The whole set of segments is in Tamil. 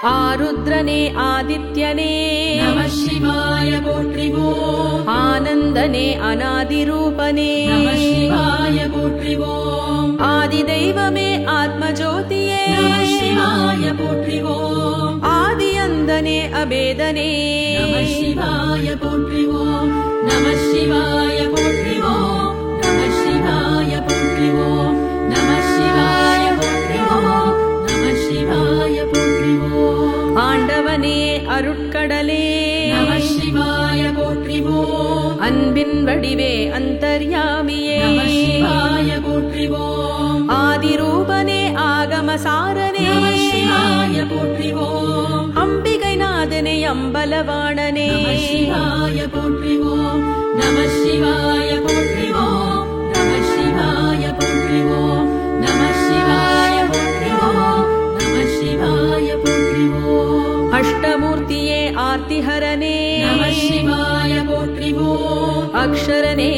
ஆருத்ரனே ஆதித்யனே நமः சிவாய போற்றிவோம். ஆனந்தனே அநாதிரூபனே நமः சிவாய போற்றிவோம். ஆதி தெய்வமே ஆத்மஜோதியே நமः சிவாய போற்றிவோம். ஆதி அந்தனே அபேதனே நமः சிவாய போற்றிவோம். நமः சிவாய போற்றிவோம். நமः சிவாய போற்றிவோம். நமः சிவாய போற்றிவோம். நமः சிவாய போற்றிவோம். ஆண்டவனே அருட்கடலே நமः சிவாய போற்றிவோம். அன்பின் வடிவே அந்தர்யாமியே நமः சிவாய போற்றிவோம். ஆதிரூபனே ஆகமசாரனே நமः சிவாய போற்றிவோம். அம்பிகைநாதனே அம்பலவாணனே நமः சிவாய போற்றிவோம். நமः சிவாய போற்றிவோம். நமः சிவாய போற்றிவோம். நமः சிவாய போற்றிவோம். நமः சிவாய போற்றிவோம். அஷ்டமூர்த்தியே ஆர்த்திஹரனே நமः சிவாய போற்றிவோம். அக்ஷரனே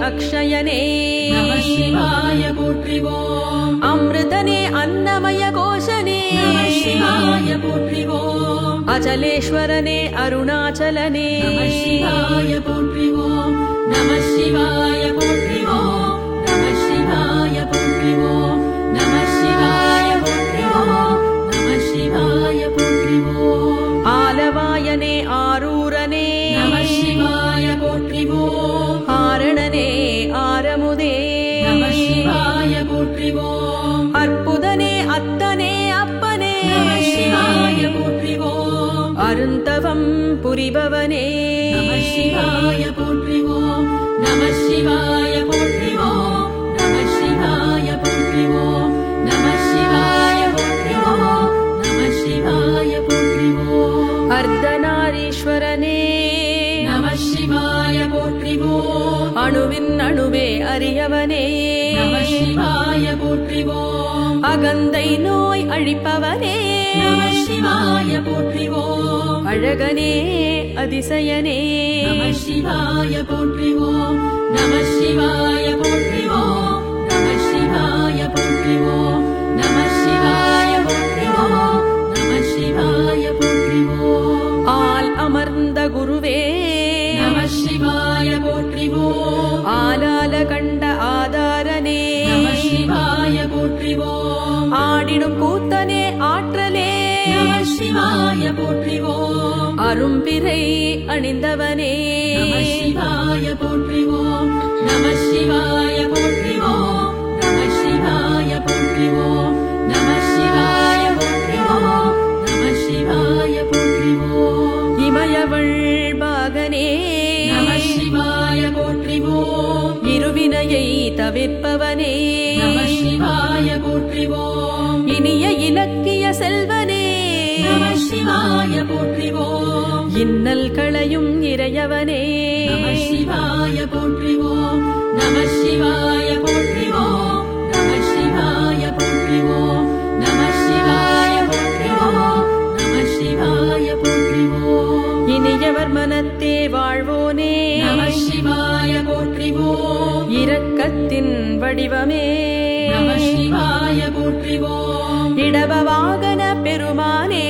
அக்ஷயனே நமः சிவாய போற்றிவோம். அமிர்தனே அன்னமய கோஷனே நமः சிவாய போற்றிவோம். அச்சலேஸ்வரனே அருணாச்சலனே நமः சிவாய போற்றிவோம். நமः சிவாய போற்றிவோம். நமः சிவாய போற்றிவோம். நமः சிவாய போற்றிவோம். நமः சிவாய போற்றிவோம். ஆலவாயனே ஆரூரனே நமः சிவாய போற்றிவோம். ஆரணனே ஆரமுதே நமः சிவாய போற்றிவோம். அற்புதனே அத்தனே அப்பனே நமः சிவாய போற்றிவோம். அருந்தவம் புரிபவனே நமः சிவாய போற்றிவோம். நமः சிவாய போற்றிவோம். நமः சிவாய போற்றிவோம். நமः சிவாய போற்றிவோம். நமः சிவாய போற்றிவோம். அர்த்தநாரீஸ்வரனே நமः சிவாய போற்றிவோம். அணுவின் அணுவே அறியவனே நமः சிவாய போற்றிவோம். அகந்தை நோய் அழிப்பவனே நமः சிவாய போற்றிவோம். அழகனே அதிசயனே நமः சிவாய போற்றிவோம். நமः சிவாய போற்றிவோம். நமः சிவாய போற்றிவோம். நமः சிவாய போற்றிவோம். நமः சிவாய போற்றிவோம். ஆல் அமர்ந்த குருவே நமः சிவாய போற்றிவோம். ஆலால கண்ட ஆதாரனே நமः சிவாய போற்றிவோம். ஆடிடும் கூத்தனே ஆற்றலே நமः சிவாய போற்றிவோம். அரும்பிறை அணிந்தவனே நமः சிவாய போற்றிவோம். நமः சிவாய போற்றிவோம். நமः சிவாய போற்றிவோம். நமः சிவாய போற்றிவோம். நமः சிவாய போற்றிவோம். இமயவள் பாகனே நமः சிவாய போற்றிவோம். இருவினையை தவிர்ப்பவனே நமः சிவாய போற்றிவோம். இனிய இலக்கிய செல்வனே நமः சிவாய போற்றிவோம். இன்னல் களையும் இறையவனே நமः சிவாய போற்றிவோம். நமः சிவாய போற்றிவோம். நமः சிவாய போற்றிவோம். நமः சிவாய போற்றிவோம். நமः சிவாய போற்றிவோம். இனியவர் மனத்தே வாழ்வோனே நமः சிவாய போற்றிவோம். இரக்கத்தின் வடிவமே நமः சிவாய போற்றிவோம். இடப வாகன பெருமானே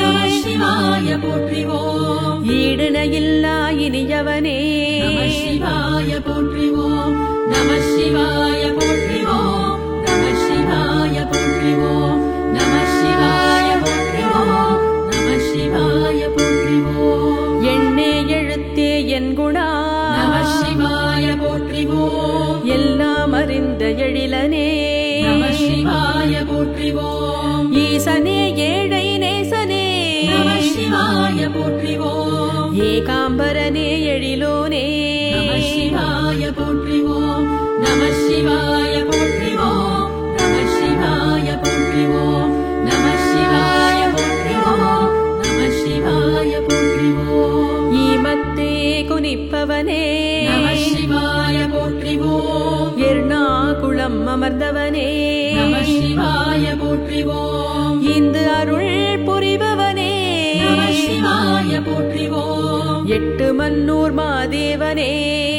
நமः சிவாய போற்றிவோம். ஈடுணையில்லா இனியவனே நமः சிவாய போற்றிவோம். நமः சிவாய போற்றிவோம். நமः சிவாய போற்றிவோம். நமः சிவாய போற்றிவோம். நமः சிவாய போற்றிவோம். எண்ணே எழுத்தே என் குணா நமः சிவாய போற்றிவோம். எல்லாம் அறிந்த எழிலனே நமः சிவாய போற்றிவோம். ஈசனே ஏழை நேசனே நமः சிவாய போற்றிவோம். ஏகாம்பரனே எழிலோனே நமः சிவாய போற்றிவோம். நமः சிவாய போற்றிவோம். நமः சிவாய போற்றிவோம். நமः சிவாய போற்றிவோம். நமः சிவாய போற்றிவோம். ஈமத்தே குனிப்பவனே நமः சிவாய போற்றிவோம். எர்ணாகுளம் அமர்ந்தவனே நமः சிவாய போற்றிவோம். இந்து அருள் புரிபவனே நமः சிவாய போற்றிவோம். எட்டு மன்னூர் மாதேவனே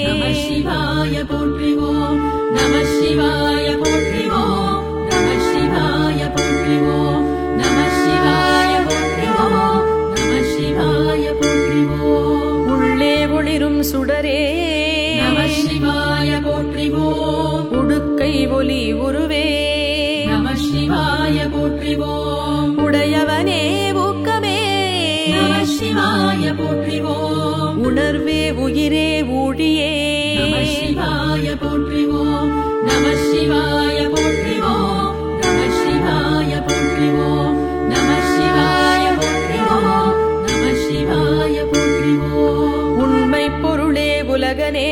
நமः சிவாய போற்றிவோம். நமः சிவாய போற்றிவோம். நமः சிவாய போற்றிவோம். நமः சிவாய போற்றிவோம். போற்றிவோம் உடையவனே ஊக்கமே நம சிவாய போற்றிவோம் உணர்வே உயிரே ஊழியே நம சிவாய போற்றிவோம் நம சிவாய போற்றிவோம் நம சிவாய போற்றிவோம் நம சிவாய போற்றிவோம் நம சிவாய போற்றிவோம் உண்மை பொருளே உலகனே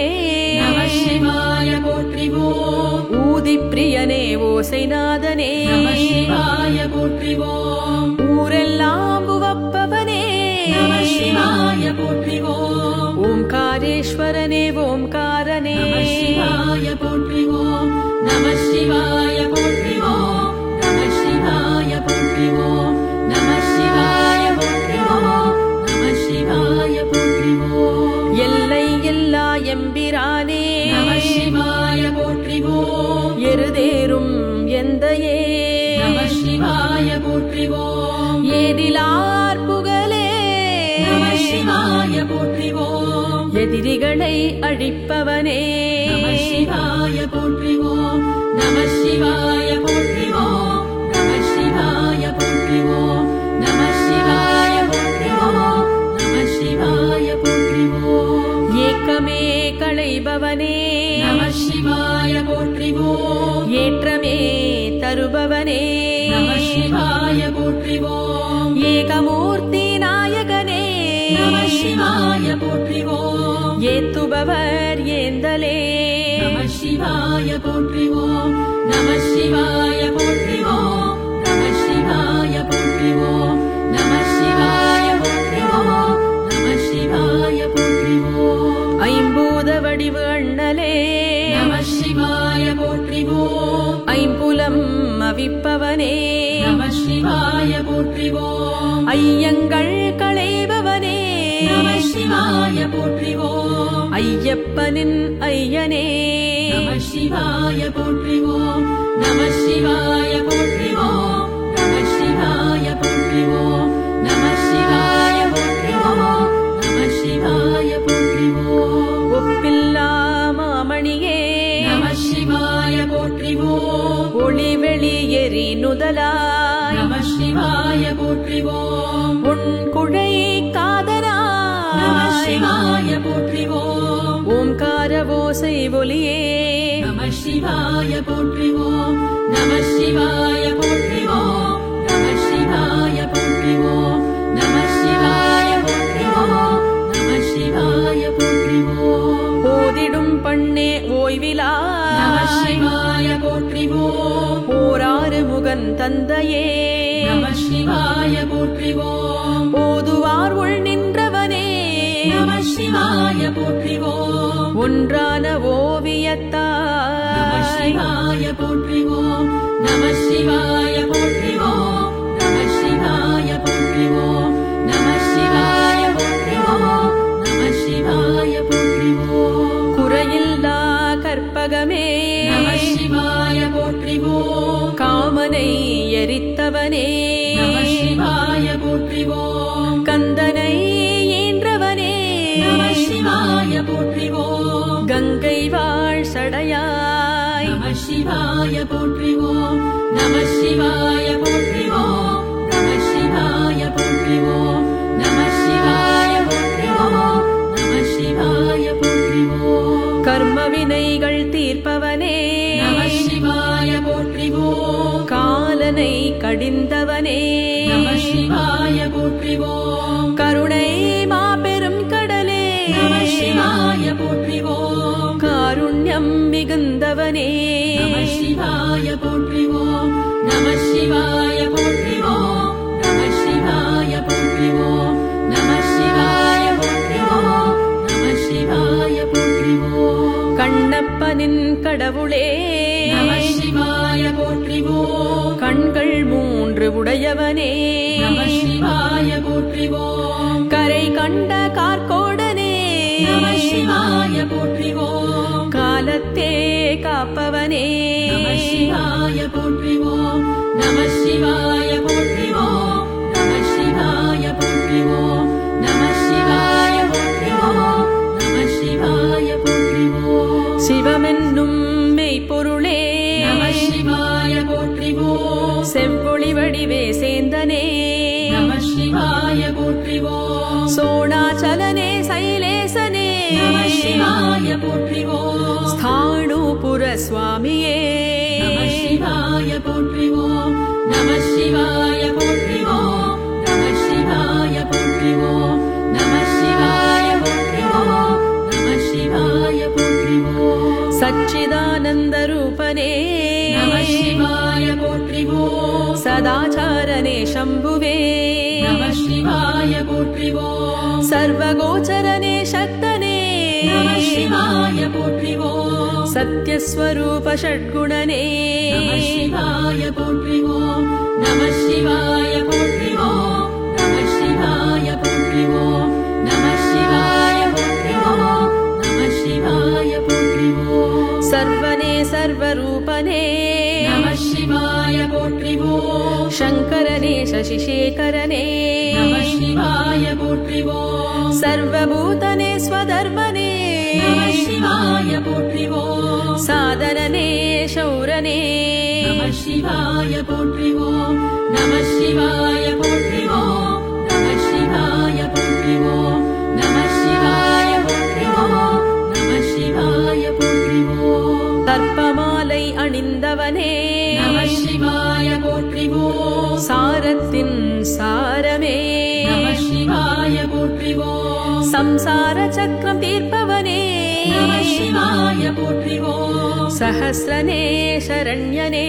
நம சிவாய போற்றிவோம் ஊதி பிரியனே ஓசைநாதனே நம சிவாய போற்றிவோம் ஊரெல்லாம் உவப்பவனே நம சிவாய போற்றிவோம் ஓம்காரேஸ்வரனே ஓம்காரனே நம சிவாய போற்றிவோம் நம சிவாய போற்றிவோம் நம சிவாய போற்றிவோம் நம சிவாய போற்றிவோம் நம சிவாய போற்றிவோம் எல்லை எல்லா எம்பிரானே நம சிவாய போற்றிவோம் எருதேறும் எந்தையே நம சிவாய போற்றிவோம் ஏதிலார் புகழே நம சிவாய போற்றிவோம் எதிரிகளை அழிப்பவனே நம சிவாய போற்றிவோம் நம சிவாய போற்றிவோம் நம சிவாய போற்றிவோம் நம சிவாய போற்றிவோம் நம சிவாய போற்றிவோம் ஏக்கமே களைபவனே நம சிவாய போற்றிவோம் ஏற்றமே தருபவனே நம சிவாய போற்றிவோம் ஏகமூர்த்தி நாயகனே நம சிவாய போற்றிவோம் ஏத்துபவர் ஏந்தலே நம சிவாய போற்றிவோம் நம சிவாய போற்றிவோம் நம சிவாய போற்றிவோம் நம சிவாய போற்றிவோம் நம சிவாய போற்றிவோம் ஐம்பூத வடிவு அண்ணலே நம சிவாய போற்றிவோம் ஐம்புலம் அவிப்பவனே நம சிவாய போற்றிவோம் ஐயங்கள் களைபவனே நம சிவாய போற்றிவோம் ஐயப்பனின் ஐயனே நம சிவாய போற்றிவோம் நம சிவாய போற்றிவோம் நம சிவாய போற்றிவோம் நம சிவாய போற்றிவோம் நம சிவாய போற்றிவோம் ஒப்பில்லா மாமணியே நம சிவாய போற்றிவோம் ஒளி வெளி எரி நுதலாய் நம சிவாய போற்றிவோம் உன் குழை நம காதலாய் சிவாய போற்றிவோம் ஓம்கார ஓசை ஒலியே நம சிவாய போற்றிவோம் நம சிவாய போற்றிவோம் நம சிவாய போற்றிவோம் நம சிவாய போற்றிவோம் நம சிவாய போற்றிவோம் போதிடும் பண்ணே ஓய்விலா நம சிவாய போற்றிவோம் போராறு முகன் தந்தையே நம சிவாய போற்றிவோம் ஓதுவார் உள் நின்றவனே நம சிவாய போற்றிவோம் ஒன்றான நம ஓவியத்தாய் சிவாய போற்றிவோம் நம சிவாய போற்றிவோம் நம சிவாய போற்றிவோம் நம சிவாய போற்றிவோம் நம சிவாய போற்றிவோம் குறையில்லா கற்பகமே நம சிவாய போற்றிவோம் காமனை எரித்தவனே நம சிவாய போற்றிவோம் கந்தனை ஈன்றவனே நம சிவாய போற்றிவோம் கங்கை வாழ் சடையாய் நம சிவாய போற்றிவோம் நம சிவாய போற்றிவோம் நம சிவாய போற்றிவோம் நம சிவாய போற்றிவோம் நம சிவாய போற்றிவோம் கர்ம வினைகள் தீர்ப்பவனே நம சிவாய போற்றிவோம் காலனை கடிந்தவனே நம சிவாய போற்றிவோம் கருணை மாபெரும் கடலே நம சிவாய போற்றிவோம் காருண்யம் மிகுந்தவனே நம சிவாய போற்றிவோம் நம சிவாய போற்றிவோம் நம சிவாய போற்றிவோம் நம சிவாய போற்றிவோம் நம சிவாய போற்றிவோம் கண்ணப்பனின் கடவுளே நம சிவாய போற்றிவோம் கண்கள் மூன்று உடையவனே நம சிவாய போற்றிவோம் கரை கண்ட கார்கோடனே நம சிவாய போற்றிவோம் காலத்தே காப்பவனே நம சிவாய போற்றிவோம் நம சிவாய போற்றிவோம் நம சிவாய போற்றிவோம் நம சிவாய போற்றிவோம் நம சிவாய போற்றிவோம் சிவமென்னும் மெய்ப்பொருளே நம சிவாய போற்றிவோம் செவ்வொளி வடிவே சேந்தனே நம சிவாய போற்றிவோம் சோணாச்சலனே சைலேசனே நம சிவாய போற்றிவோம் ஸ்தாணூபுர சுவாமியே நம சிவாய போற்றிவோம் நம சிவாய போற்றிவோம் நம சிவாய போற்றிவோம் நம சிவாய போற்றிவோம் நம சிவாய போற்றிவோம் சச்சிதானந்த ரூபனே நம சிவாய போற்றிவோம் சதாச்சாரனே சம்புவே நம சிவாய போற்றிவோம் சர்வகோச்சரனே சக்தனே நம சிவாய போற்றிவோம் சத்யஸ்வரூப ஷட்குணனே நம சிவாய போற்றிவோம் நம சிவாய போற்றிவோம் நம சிவாய போற்றிவோம் நம சிவாய போற்றிவோம் நம சிவாய போற்றிவோம் சர்வனே சர்வரூபனே நம சிவாய போற்றிவோம் சங்கரனே சசிசேகரனே நம சிவாய போற்றிவோம் சர்வபூதனே ஸ்வதர்மனே நம சிவாய போற்றிவோம் சாதனனே சௌரனே நம சிவாய போற்றிவோம் நம சிவாய போற்றிவோம் நம சிவாய போற்றிவோம் நம சிவாய போற்றிவோம் நம சிவாய போற்றிவோம் கற்பமாலை அணிந்தவனே நம சிவாய போற்றிவோம் சாரத்தின் சாரமே நம சிவாய போற்றிவோம் சம்சார சக்கரம் தீர்ப்பவனே நம சிவாய போற்றிவோம் சஹஸ்ரனே சரண்யனே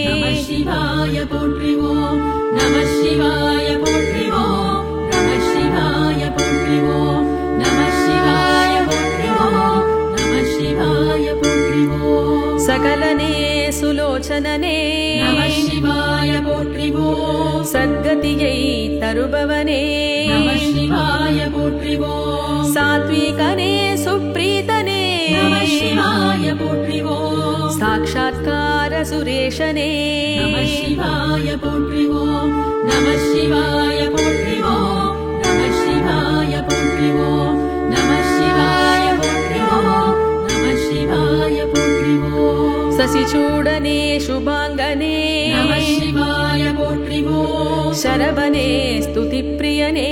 நம சிவாய போற்றிவோம் நம சிவாய போற்றிவோம் நம சிவாய போற்றிவோம் நம சிவாய போற்றிவோம் நம சிவாய போற்றிவோம் சகலனே சுலோச்சனனே நம சிவாய போற்றிவோம் சத்கதியை தருபவனே நம சிவாய போற்றிவோம் சாத்விகனே சுப்ரீதனே நம சிவாய போற்றிவோம் சாட்சாத்கார சுரேஷனே நம சிவாய போற்றிவோம் நம சிவாய போற்றிவோம் நம சிவாய போற்றிவோம் நம சிவாய போற்றிவோம் நம சிவாய போற்றிவோம் சசிச்சூடனே சுபாங்கனே நம சிவாய போற்றிவோம் சரபனே ஸ்துதி பிரியனே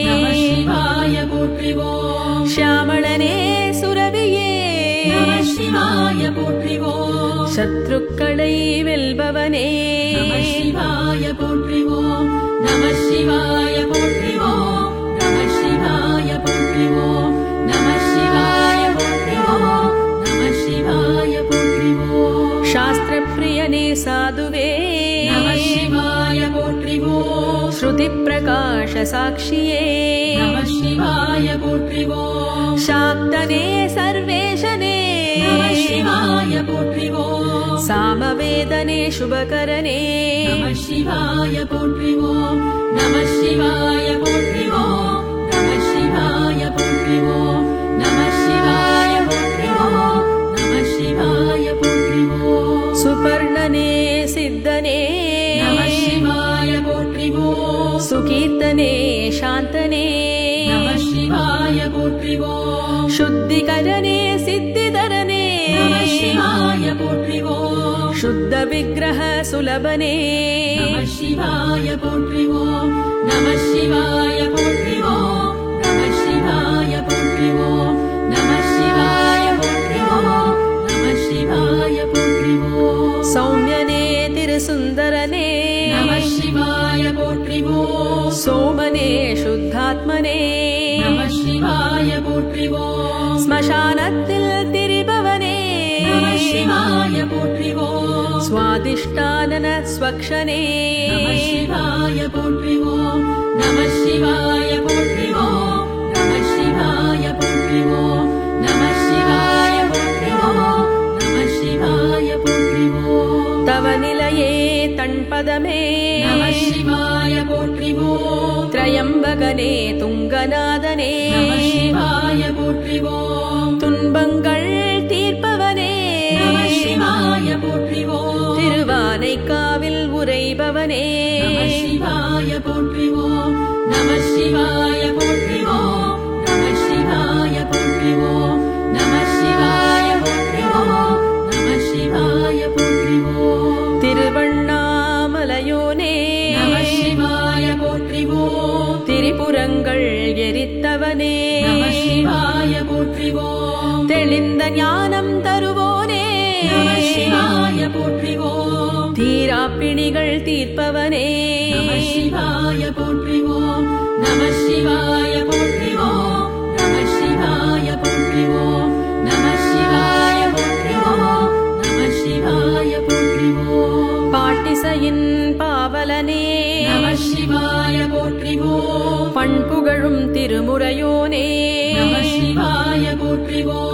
நம சிவாய போற்றிவோம் ஷியாமளனே சுரவியே நம சிவாய போற்றிவோம் சத்ருக்களை வெல்பவனே நம சிவாய போற்றிவோம் நம சிவாய போற்றிவோம் நம சிவாய போற்றிவோம் நம சிவாய போற்றிவோம் நம சிவாய போற்றிவோம் சாஸ்திர பிரியனே சாதுவே நம சிவாய போற்றிவோம் ஸ்ருதி பிரகாஷ சாட்சியே நம சிவாய போற்றிவோம் சாக்தனே சர்வேஷனே நம சிவாய போற்றிவோம் சாமவேதனே சுபகரனே நம சிவாய போற்றிவோம் நம சிவாய போற்றிவோம் நம சிவாய போற்றிவோம் நம சிவாய போற்றிவோம் நம சிவாய போற்றிவோம் சுபர்ணனே சித்தனே நம சிவாய போற்றிவோம் சுகீர்த்தனே சாந்தனே நம சிவாய போற்றிவோம் சுத்திகரனே சித்திதரனே நம சிவாய போற்றிவோம் சுத்த விக்கிரக சுலபனே நம சிவாய போற்றிவோம் நம சிவாய போற்றிவோம் நம சிவாய போற்றிவோம் நம சிவாய போற்றிவோம் நம சிவாய போற்றிவோம் சௌமியனே திருசுந்தரனே நம சிவாய போற்றிவோம் சோமனே சுத்தாத்மனே நம சிவாய போற்றிவோம் ஸ்மசானத்தில் திரிபவனே நம சிவாய போற்றிவோம் சுவாதிஷ்டானன ஸ்வக்ஷனே நம சிவாய போற்றிவோம் நம சிவாய போற்றிவோம் நம சிவாய போற்றிவோம் நம சிவாய போற்றிவோம் நம சிவாய போற்றிவோம் தவ நிலையே தன்பதமே நம சிவாய போற்றிவோம் திரையம்பகனே துங்கநாதனே நம சிவாய போற்றிவோம் துன்பங்கள் தீர்ப்பவனே நம சிவாய போற்றிவோம் திருவானைக்காவில் உறைபவனே நம சிவாய போற்றிவோம் நம சிவாய போற்றிவோம் நம சிவாய போற்றிவோம் நம சிவாய போற்றிவோம் நம சிவாய போற்றிவோம் திருவண்ணாமலையோ தெளிந்த ஞானம் தருவோனே நம சிவாய போற்றிவோம் தீராப்பிணிகள் தீர்ப்பவனே நம சிவாய போற்றிவோம் நம சிவாய போற்றிவோம் நம சிவாய போற்றிவோம் நம சிவாய போற்றிவோம் நம சிவாய போற்றிவோம் பாட்டிசையின் பாவலனே நம சிவாய போற்றிவோம் பண்புகழும் திருமுறையோனே நம சிவாய போற்றிவோம்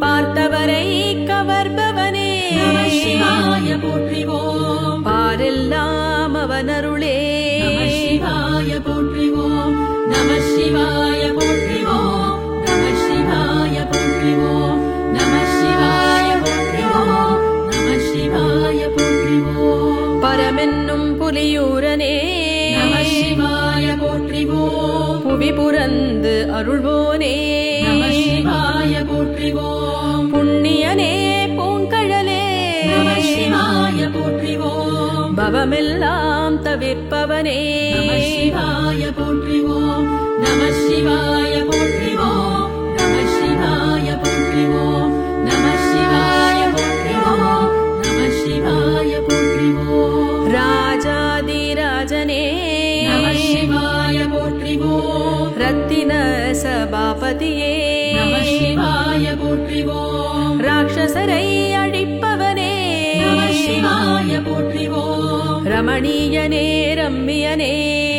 பார்த்தவரை கவர்பவனே நம சிவாய போற்றிவோம் பாரெல்லாம் அவனருளே நம சிவாய போற்றிவோம் நம சிவாய போற்றிவோம் நம சிவாய போற்றிவோம் நம சிவாய போற்றிவோம் நம சிவாய போற்றிவோம் பரமென்னும் புலியூரனே நம சிவாய போற்றிவோம் புவி புரந்து அருள்வோனே நம சிவாய போற்றிவோம் புண்ணியனே பூங்கழலே நம சிவாய போற்றிவோம் பவமெல்லாம் தவிர்ப்பவனே நம சிவாய போற்றிவோம் நம சிவாய போற்றிவோம் நம சிவாய போற்றிவோம் நம சிவாய போற்றிவோம் நம சிவாய போற்றிவோம் ராஜாதிராஜனே நம சிவாய போற்றிவோம் ரத்தின சபாபதியே நம சிவாய போற்றிவோம் ராட்சசரை அழிப்பவனே நம சிவாய போற்றிவோம் ரமணீயனே ரம்மியனே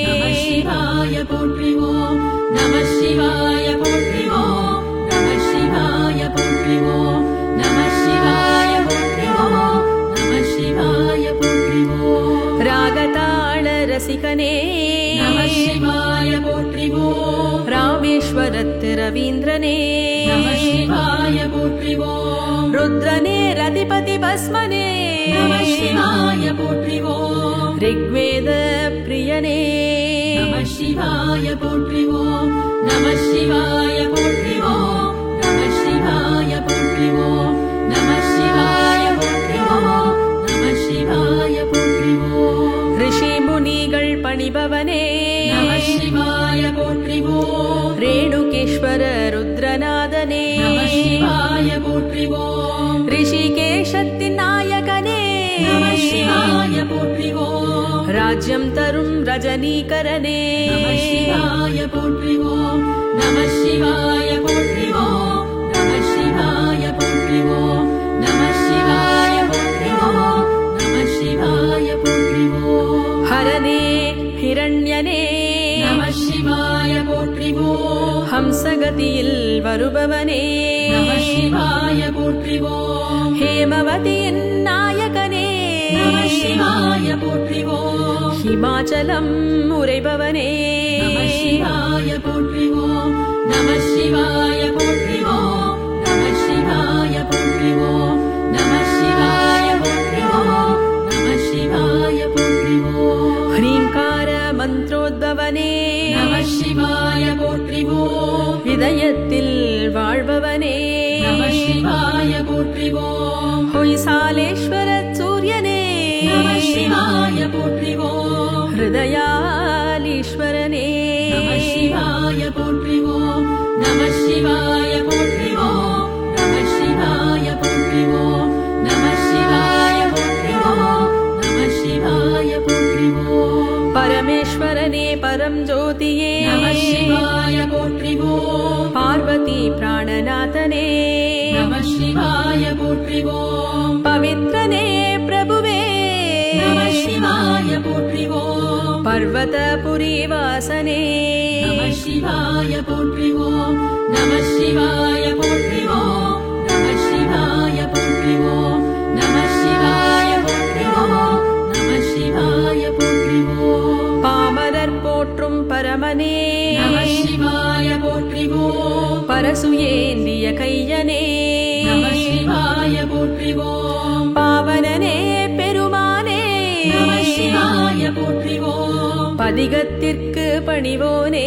நம சிவாய போற்றிவோம் நம சிவாய போற்றிவோம் நம சிவாய போற்றிவோம் நம சிவாய போற்றிவோம் நம சிவாய போற்றிவோம் ராகதாள ரசிகனே நம சிவாய போற்றிவோம் ராமேஸ்வரத்து ரவீந்திரனே நம சிவாய போற்றிவோம் ருத்ரனே ரதிபதி பஸ்மனே நம சிவாய போற்றிவோம் ரிக்வேத பிரியனே நம சிவாய போற்றிவோம் நம சிவாய போற்றிவோம் நம சிவாய போற்றிவோம் நம சிவாய போற்றிவோம் நம சிவாய போற்றிவோம் ரிஷி முனிகள் பணிபவனே நம சிவாய போற்றிவோம் ரேணுகேஸ்வர ருத்ரநாதனே நம சிவாய போற்றிவோம் ரிஷிகேஷத்தின் நாயகனே நம சிவாய போற்றிவோம் ராஜ்யம் தரும் ரஜனீகரனே நம சிவாய போற்றிவோம் நம சிவாய போற்றிவோம் நம சிவாய போற்றிவோம் நம சிவாய போற்றிவோம் நம சிவாய போற்றிவோம் ஹரனே ஹிரண்யனே நம சிவாய போற்றிவோம் ஹம்சகதியில் வருபவனே நம சிவாய போற்றிவோம் ஹேமவதியின் நாயகனே நம சிவாய போற்றிவோம் ஹிமாச்சலம் உரைபவனே நம சிவாய போற்றிவோம் நம சிவாய போற்றிவோம் நம சிவாய போற்றிவோம் நம சிவாய போற்றிவோம் நம சிவாய போற்றிவோம் ஹ்ரீங்கார மந்திரோத்பவனே நம சிவாய போற்றிவோம் இதயத்தில் வாழ்பவனே நம சிவாய போற்றிவோம் ஹொய்சாலேஸ்வர சூரியனே நம சிவாய போற்றிவோம் ஹிருதயாலீஸ்வரனே நம சிவாய போற்றிவோம் நம சிவாய போற்றிவோம் நம சிவாய போற்றிவோம் நம சிவாய போற்றிவோம் நம சிவாய போற்றிவோம் பரமேஸ்வரனே பரம் ஜோதியே நம சிவாய போற்றிவோம் பார்வதி பிராணநாதனே நம சிவாய போற்றிவோம் பவித்ரனே பிரபுவே நம சிவாய போற்றிவோம் பர்வதபுரி வாசனே நம சிவாய போற்றிவோம் நம சிவாய போற்றிவோம் நம சிவாய போற்றிவோம் நம சிவாய போற்றிவோம் நம சிவாய போற்றிவோம் பாமரர் போற்றும் பரமனே நம சிவாய போற்றிவோம் பரசுயேந்திய கையனே நம சிவாய போற்றிவோம் பாவனனே பெருமானே நம சிவாய போற்றிவோம் பதிகத்திற்கு பணிவோனே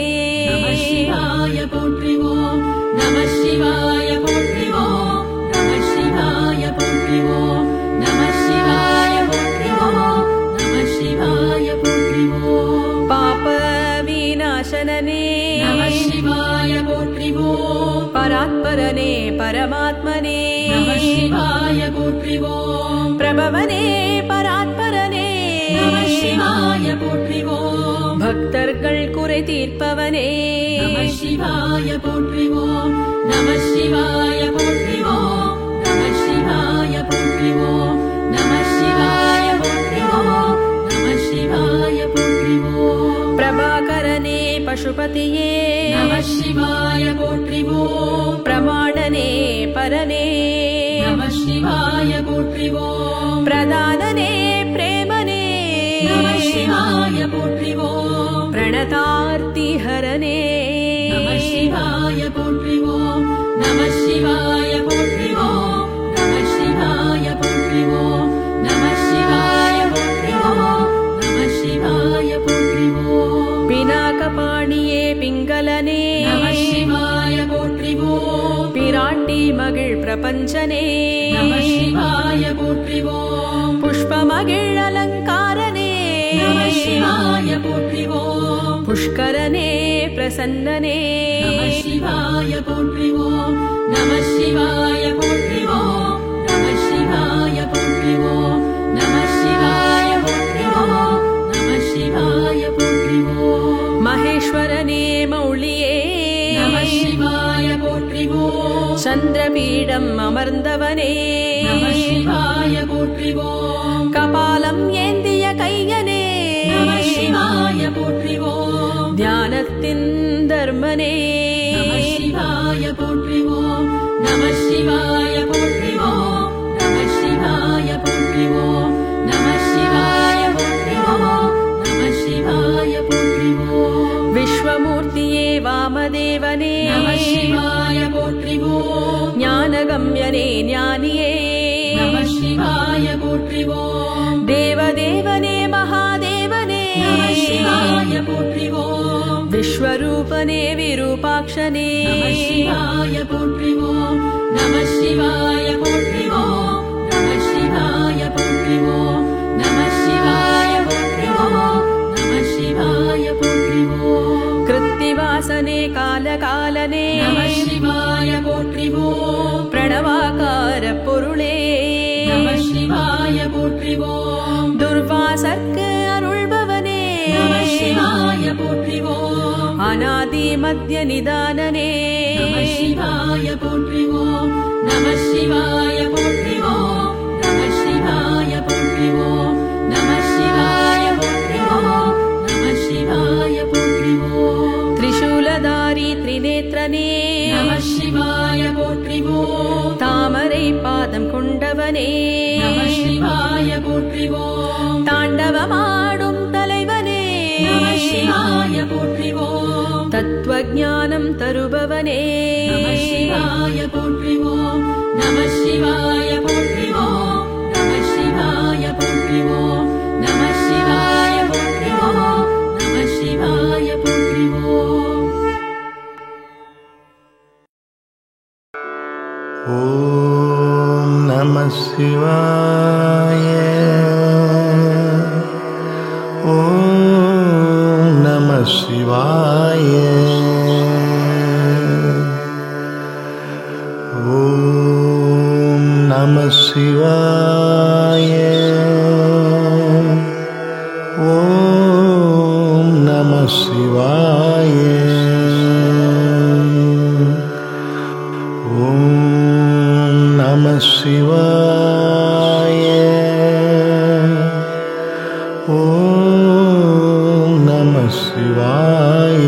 நம சிவாய போற்றிவோம் நம சிவாய போற்றிவோம் நம சிவாய போற்றிவோம் நம சிவாய போற்றிவோம் நம சிவாய போற்றிவோம் பாப விநாசனனே நம சிவாய போற்றிவோம் பரா பராத்பரனே பரமாத்மனே நமः சிவாய போற்றிவோம் பிரபவனே பராத்பரனே நமः சிவாய போற்றிவோம் பக்தர்கள் குறை தீர்ப்பவனே நமः சிவாய போற்றிவோம் நமः சிவாய போற்றிவோம் நமः சிவாய போற்றிவோம் நமः சிவாய போற்றிவோம் நமः சிவாய போற்றிவோம் பிரபாகரனே பசுபதியே நமः சிவாய போற்றிவோம் பிரமாணனே பரனே நமः சிவாய போற்றிவோம் பிரதானனே பிரேமனே நமः சிவாய போற்றிவோம் பிரணதார்த்தி ஹரனே நமः சிவாய போற்றிவோம் நமः சிவாய போற்றிவோம் நமः சிவாய போற்றிவோம் நமः சிவாய போற்றிவோம் நமः சிவாய போற்றிவோம் பினாகபாணியே பிங்களனே நமः சிவாய போற்றிவோம் பிராட்டி மகிழ் பிரபஞ்சனே நமः சிவாய போற்றிவோம் புஷ்பமகிழ் அலங்காரனே நமः சிவாய போற்றிவோம் புஷ்கரனே பிரசன்னனே நமः சிவாய போற்றிவோம் நமः சிவாய போற்றிவோம் நமः சிவாய போற்றிவோம் நமः சிவாய போற்றிவோம் நமः சிவாய போற்றிவோம் மகேஸ்வரனே மௌளியே நமः சிவாய போற்றிவோம் சந்திரபீடம் அமர்ந்தவனே நமः சிவாய போற்றிவோம் கபாலம் ஏந்திய கையனே நமः சிவாய போற்றிவோம் தியானத்தின் தர்மனே நமः சிவாய போற்றிவோம் நமः சிவாய போற்றிவோம் நமः சிவாய போற்றிவோம் நமः சிவாய போற்றிவோம் நமः சிவாய போற்றிவோம் விஸ்வமூர்த்தியே வாமதேவனே நமः சிவாய போற்றிவோம் ஞானகம்யனே ஞானியே நமः சிவாய போற்றிவோம் தேவதேவனே மகாதேவனே நமः சிவாய போற்றிவோம் விஸ்வரூபனே விரூபாக்ஷனே நமः சிவாய போற்றிவோம் நமः சிவாய போற்றிவோம் நமः சிவாய போற்றிவோம் நமः சிவாய போற்றிவோம் நமः சிவாய போற்றிவோம் கிருத்திவாசனே காலகாலனே நமः சிவாய போற்றிவோம் பிரணவாகார பொருளே நமः சிவாய போற்றிவோம் துர்வாசர்க்கு அருள்பவனே நமः சிவாய போற்றிவோம் அநாதி மத்திய நிதானனே நமः சிவாய போற்றிவோம் நமः சிவாய போற்றிவோம் நமः சிவாய போற்றிவோம் நமः சிவாய போற்றிவோம் நமः சிவாய போற்றிவோம் திரிசூலதாரி திரிநேத்ரனே நமः சிவாய போற்றிவோம் தாமரை பாதம் கொண்டவனே நமः சிவாய போற்றிவோம் தாண்டவமாடும் தலைவனே நமः சிவாய போற்றிவோம் தத்துவஞானம் தருபவனே நமः சிவாய போற்றிவோம் நமः சிவாய போற்றிவோம் நமः சிவாய போற்றிவோம் நமः சிவாய போற்றிவோம் நமः சிவாய போற்றிவோம் ஓம் நம சிவாய ஓம் நம சிவாய ஓம் நம சிவாய ஓம் நம சிவாய ஓம் நம சிவாய ஓம் நம சிவாய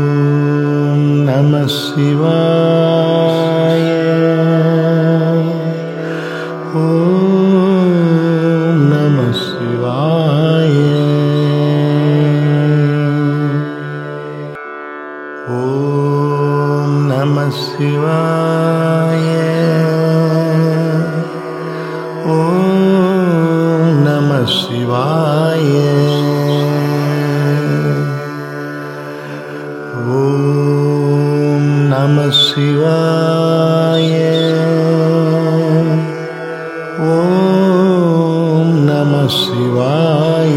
ஓம் நம சிவாய ஓம் நம சிவாய ஓம் நம சிவாய ஓம் நம சிவாய ஓம் நம சிவாய ஓம் நம சிவாய